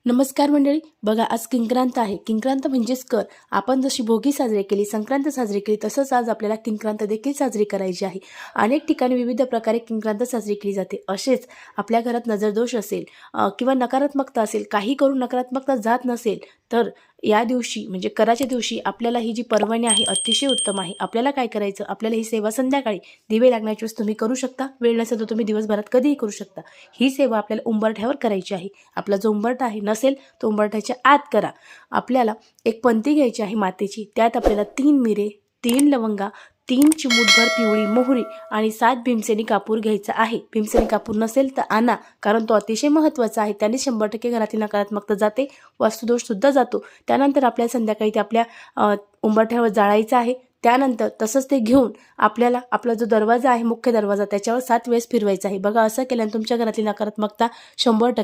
नमस्कार मंडळी, बघा आज किंक्रांत आहे. किंक्रांत म्हणजेच कर. आपण जशी भोगी साजरी केली, संक्रांत साजरी केली, तसंच आज आपल्याला किंक्रांत देखील साजरी करायची आहे. अनेक ठिकाणी विविध प्रकारे किंक्रांत साजरी केली जाते. असेच आपल्या घरात नजरदोष असेल किंवा नकारात्मकता असेल, काही करून नकारात्मकता जात नसेल, तर या दिवशी म्हणजे कराच्या दिवशी आपल्याला ही जी पर्वणी आहे अतिशय उत्तम आहे. आपल्याला काय करायचं, आपल्याला ही सेवा संध्याकाळी दिवे लागण्याची वेळेस तुम्ही करू शकता. वेळ नसेल तर तुम्ही दिवसभरात कधीही करू शकता. ही सेवा आपल्याला उंबरठ्यावर करायची आहे. आपला जो उंबरठा आहे नसेल तो उंबरठ्याच्या आत करा. आपल्याला एक पंती घ्यायची आहे मातेची. त्यात आपल्याला 3 मिरे, 3 लवंगा, 3 चिमूटभर पिवळी मोहरी आणि 7 भीमसेनी कापूर घ्यायचा आहे. भीमसेनी कापूर नसेल तर आणा, कारण तो अतिशय महत्त्वाचा आहे. त्याने 100% घरातील नकारात्मकता जाते, वास्तुदोषसुद्धा जातो. त्यानंतर आपल्याला संध्याकाळी ते आपल्या उंबरठ्यावर जाळायचं आहे. त्यानंतर तसंच ते घेऊन आपल्याला आपला जो दरवाजा आहे, मुख्य दरवाजा, त्याच्यावर 7 वेळेस फिरवायचा आहे. बघा, असं केल्याने तुमच्या घरातली नकारात्मकता 100%